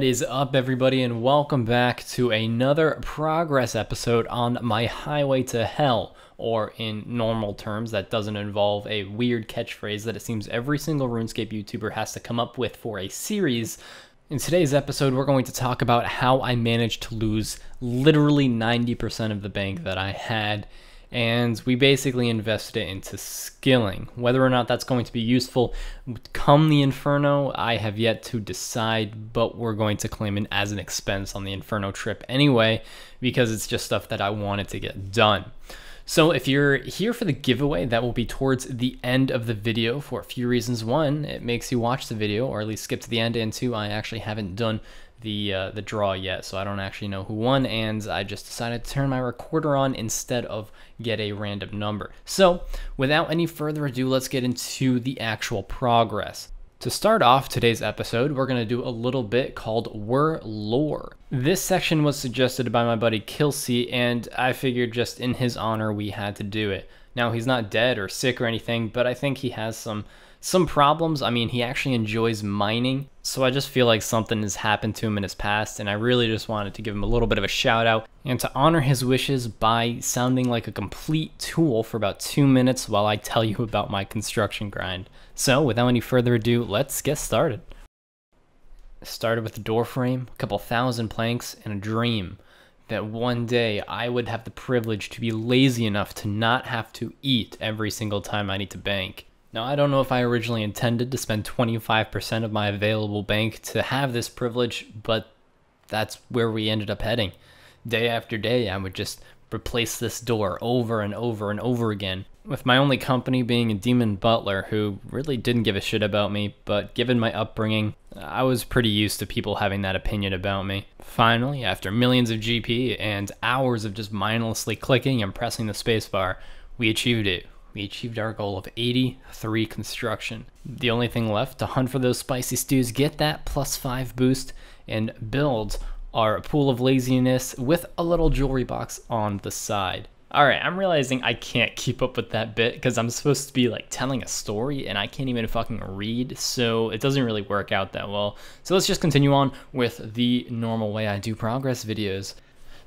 is up, everybody, and welcome back to another progress episode on my highway to hell, or in normal terms, that doesn't involve a weird catchphrase that it seems every single RuneScape YouTuber has to come up with for a series. In today's episode, we're going to talk about how I managed to lose literally 90% of the bank that I had, and we basically invested it into skilling. Whether or not that's going to be useful come the Inferno, I have yet to decide, but we're going to claim it as an expense on the Inferno trip anyway, because it's just stuff that I wanted to get done. So if you're here for the giveaway, that will be towards the end of the video for a few reasons. One, it makes you watch the video, or at least skip to the end, and two, I actually haven't done the draw yet, so I don't actually know who won, and I just decided to turn my recorder on instead of get a random number. So without any further ado, let's get into the actual progress. To start off today's episode, we're going to do a little bit called Were Lore. This section was suggested by my buddy Kilsey, and I figured just in his honor we had to do it. Now, he's not dead or sick or anything, but I think he has some problems. I mean, he actually enjoys mining, so I just feel like something has happened to him in his past, and I really just wanted to give him a little bit of a shout out and to honor his wishes by sounding like a complete tool for about 2 minutes while I tell you about my construction grind. So without any further ado, let's get started. I started with a door frame, a couple thousand planks, and a dream that one day I would have the privilege to be lazy enough to not have to eat every single time I need to bank. Now, I don't know if I originally intended to spend 25% of my available bank to have this privilege, but that's where we ended up heading. Day after day, I would just replace this door over and over and over again, with my only company being a demon butler who really didn't give a shit about me, but given my upbringing, I was pretty used to people having that opinion about me. Finally, after millions of GP and hours of just mindlessly clicking and pressing the spacebar, we achieved it. We achieved our goal of 83 construction. The only thing left to hunt for those spicy stews, get that +5 boost, and build our pool of laziness with a little jewelry box on the side. Alright, I'm realizing I can't keep up with that bit because I'm supposed to be like telling a story and I can't even fucking read, so it doesn't really work out that well. So let's just continue on with the normal way I do progress videos.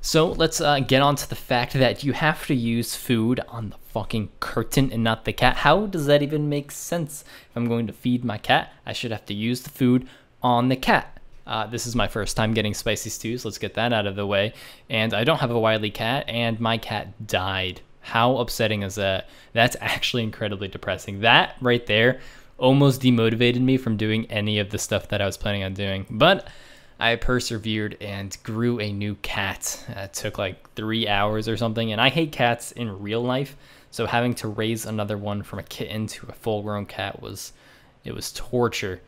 So let's get on to the fact that you have to use food on the fucking curtain and not the cat. How does that even make sense? If I'm going to feed my cat, I should have to use the food on the cat. This is my first time getting spicy stews. Let's get that out of the way. And I don't have a wily cat, and my cat died. How upsetting is that? That's actually incredibly depressing. That right there almost demotivated me from doing any of the stuff that I was planning on doing. But I persevered and grew a new cat. It took like 3 hours or something, and I hate cats in real life, so having to raise another one from a kitten to a full-grown cat was torture.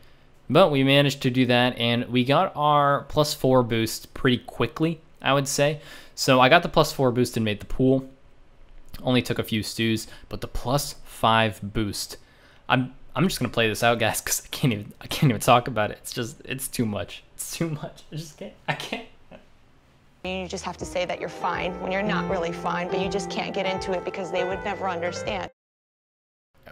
But we managed to do that, and we got our +4 boost pretty quickly, I would say. So I got the +4 boost and made the pool. Only took a few stews, but the +5 boost, I'm just gonna play this out, guys, because I can't even talk about it. It's too much. It's too much. I can't. You just have to say that you're fine when you're not really fine, but you just can't get into it because they would never understand.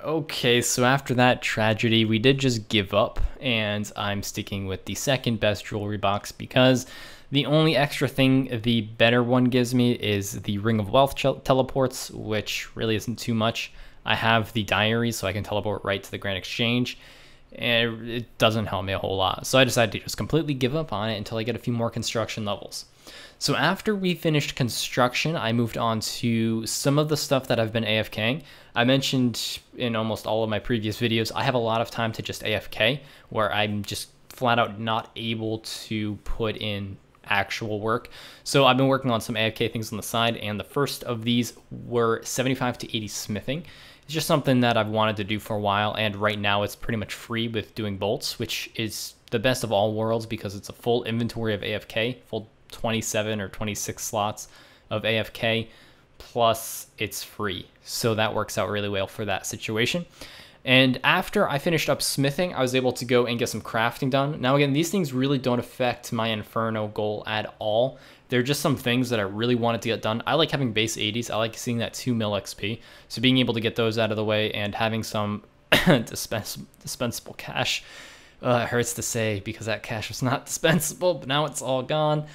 Okay, so after that tragedy, we did just give up, and I'm sticking with the second best jewelry box because the only extra thing the better one gives me is the Ring of Wealth teleports, which really isn't too much. I have the diary, so I can teleport right to the Grand Exchange, and it doesn't help me a whole lot. So I decided to just completely give up on it until I get a few more construction levels. So after we finished construction, I moved on to some of the stuff that I've been AFKing. I mentioned in almost all of my previous videos, I have a lot of time to just AFK, where I'm just flat out not able to put in actual work. So I've been working on some AFK things on the side, and the first of these were 75 to 80 smithing. It's just something that I've wanted to do for a while, and right now it's pretty much free with doing bolts, which is the best of all worlds because it's a full inventory of AFK, full 27 or 26 slots of AFK, plus it's free. So that works out really well for that situation. And after I finished up smithing, I was able to go and get some crafting done. Now again, these things really don't affect my Inferno goal at all. They're just some things that I really wanted to get done. I like having base 80s. I like seeing that 2 mil XP. So being able to get those out of the way and having some dispensable cash It hurts to say because that cash was not dispensable, but now it's all gone.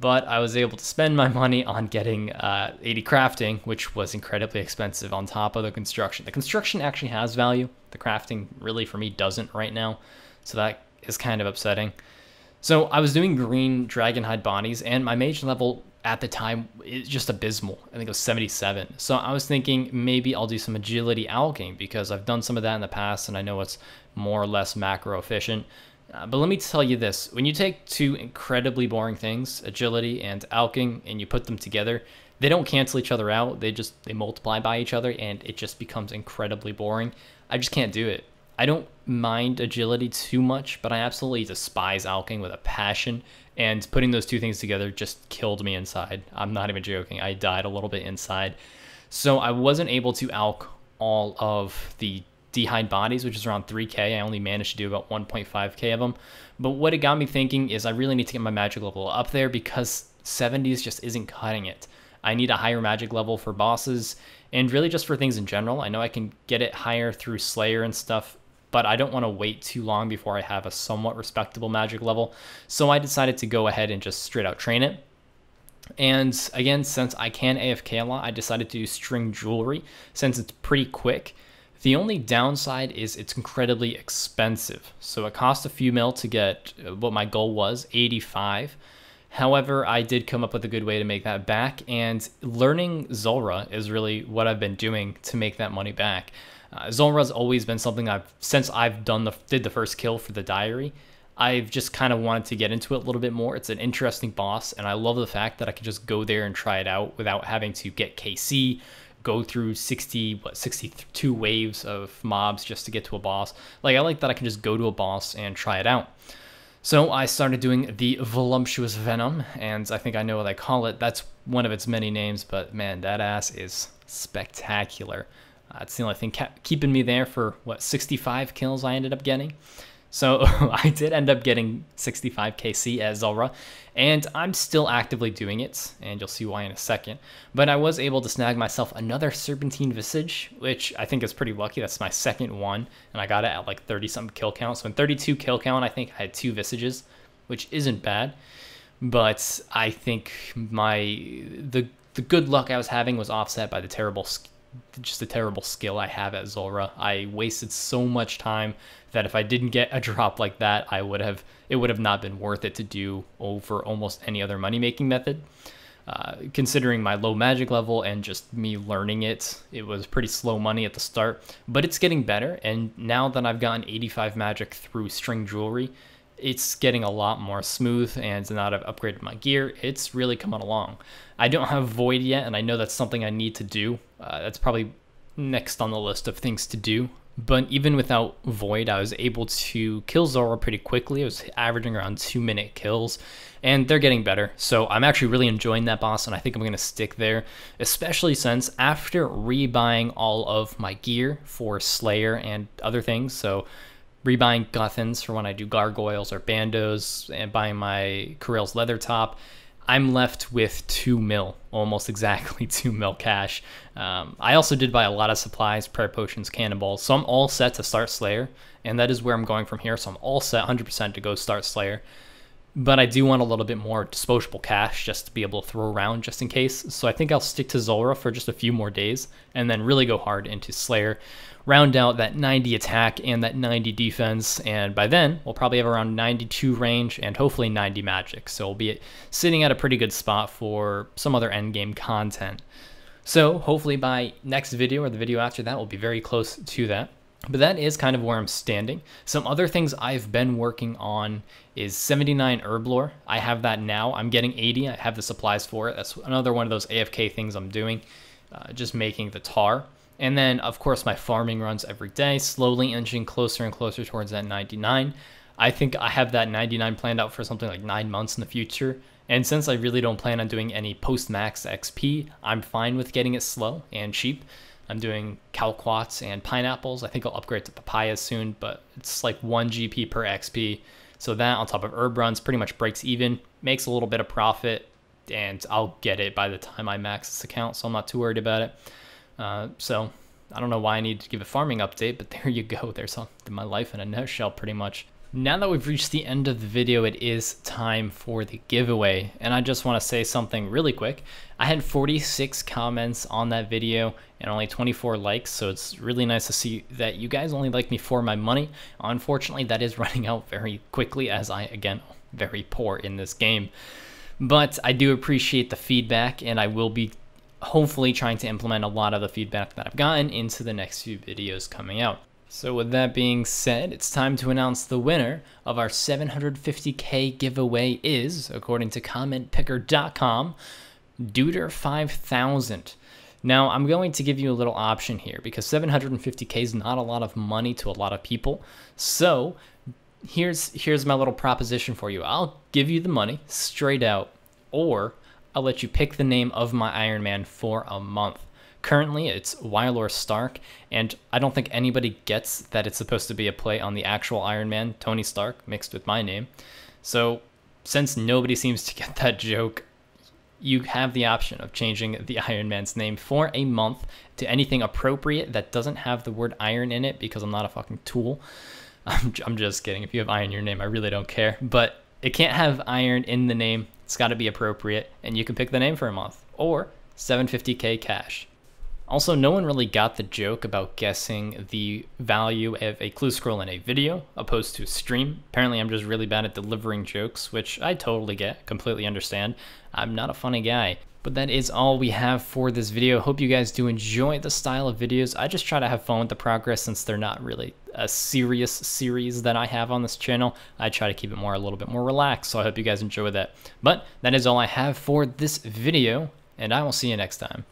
But I was able to spend my money on getting 80 crafting, which was incredibly expensive on top of the construction. The construction actually has value. The crafting really for me doesn't right now. So that is kind of upsetting. So I was doing green dragonhide bodies, and my mage level at the time is just abysmal. I think it was 77. So I was thinking maybe I'll do some agility alching because I've done some of that in the past and I know it's more or less macro efficient. But let me tell you this, when you take two incredibly boring things, agility and alching, and you put them together, they don't cancel each other out. They multiply by each other, and it just becomes incredibly boring. I just can't do it. I don't mind agility too much, but I absolutely despise alching with a passion, and putting those two things together just killed me inside. I'm not even joking. I died a little bit inside. So I wasn't able to alch all of the D'hide bodies, which is around 3k. I only managed to do about 1.5k of them. But what it got me thinking is I really need to get my magic level up there because 70s just isn't cutting it. I need a higher magic level for bosses and really just for things in general. I know I can get it higher through Slayer and stuff, but I don't want to wait too long before I have a somewhat respectable magic level. So I decided to go ahead and just straight out train it. And again, since I can AFK a lot, I decided to do string jewelry since it's pretty quick. The only downside is it's incredibly expensive. So it cost a few mil to get what my goal was, 85. However, I did come up with a good way to make that back, and learning Zulrah is really what I've been doing to make that money back. Zulrah's always been something since I've did the first kill for the diary, I've just kind of wanted to get into it a little bit more. It's an interesting boss, and I love the fact that I can just go there and try it out without having to get KC, go through 62 waves of mobs just to get to a boss. Like, I like that I can just go to a boss and try it out. So I started doing the Voluptuous Venom, and I think I know what I call it. That's one of its many names, but man, that ass is spectacular. It's the only thing keeping me there for, 65 kills I ended up getting. So I did end up getting 65 KC as Zulrah, and I'm still actively doing it, and you'll see why in a second. But I was able to snag myself another Serpentine Visage, which I think is pretty lucky. That's my second one, and I got it at like 30-something kill count. So in 32 kill count, I think I had 2 Visages, which isn't bad. But I think the good luck I was having was offset by the terrible skill I have at Zulrah. I wasted so much time that if I didn't get a drop like that, it would have not been worth it to do over almost any other money-making method. Considering my low magic level and just me learning it, it was pretty slow money at the start, but it's getting better, and now that I've gotten 85 magic through string jewelry, it's getting a lot more smooth, and now that I've upgraded my gear, it's really coming along. I don't have Void yet, and I know that's something I need to do. That's probably next on the list of things to do. But even without Void, I was able to kill Zulrah pretty quickly. I was averaging around 2-minute kills, and they're getting better. So I'm actually really enjoying that boss, and I think I'm going to stick there, especially since after rebuying all of my gear for Slayer and other things, so rebuying Guthans for when I do gargoyles or bandos, and buying my Corell's leather top, I'm left with 2 mil, almost exactly 2 mil cash. I also did buy a lot of supplies, prayer potions, cannonballs, so I'm all set to start Slayer, and that is where I'm going from here, so I'm all set 100% to go start Slayer. But I do want a little bit more disposable cash just to be able to throw around just in case, so I think I'll stick to Zulrah for just a few more days, and then really go hard into Slayer, round out that 90 attack and that 90 defense, and by then we'll probably have around 92 range and hopefully 90 magic, so we'll be sitting at a pretty good spot for some other endgame content. So hopefully by next video or the video after that, we'll be very close to that. But that is kind of where I'm standing. Some other things I've been working on is 79 herb lore. I have that now. I'm getting 80. I have the supplies for it. That's another one of those AFK things I'm doing, just making the tar. And then, of course, my farming runs every day, slowly inching closer and closer towards that 99. I think I have that 99 planned out for something like 9 months in the future. And since I really don't plan on doing any post-max XP, I'm fine with getting it slow and cheap. I'm doing calquats and pineapples. I think I'll upgrade to papayas soon, but it's like 1 GP per XP. So that on top of herb runs pretty much breaks even, makes a little bit of profit, and I'll get it by the time I max this account, so I'm not too worried about it. So I don't know why I need to give a farming update, but there you go. There's my life in a nutshell pretty much. Now that we've reached the end of the video, it is time for the giveaway. And I just want to say something really quick. I had 46 comments on that video and only 24 likes, so it's really nice to see that you guys only like me for my money. Unfortunately, that is running out very quickly as I, again, very poor in this game. But I do appreciate the feedback, and I will be hopefully trying to implement a lot of the feedback that I've gotten into the next few videos coming out. So with that being said, it's time to announce the winner of our 750k giveaway is, according to commentpicker.com, Duder5000. Now, I'm going to give you a little option here because 750k is not a lot of money to a lot of people. So here's my little proposition for you. I'll give you the money straight out, or I'll let you pick the name of my Iron Man for a month. Currently, it's Wylor Stark, and I don't think anybody gets that it's supposed to be a play on the actual Iron Man, Tony Stark, mixed with my name. So, since nobody seems to get that joke, you have the option of changing the Iron Man's name for a month to anything appropriate that doesn't have the word iron in it, because I'm not a fucking tool. I'm just kidding. If you have iron in your name, I really don't care. But it can't have iron in the name. It's got to be appropriate, and you can pick the name for a month, or 750k cash. Also, no one really got the joke about guessing the value of a clue scroll in a video opposed to a stream. Apparently, I'm just really bad at delivering jokes, which I totally get, completely understand. I'm not a funny guy. But that is all we have for this video. Hope you guys do enjoy the style of videos. I just try to have fun with the progress since they're not really a serious series that I have on this channel. I try to keep it a little bit more relaxed, so I hope you guys enjoy that. But that is all I have for this video, and I will see you next time.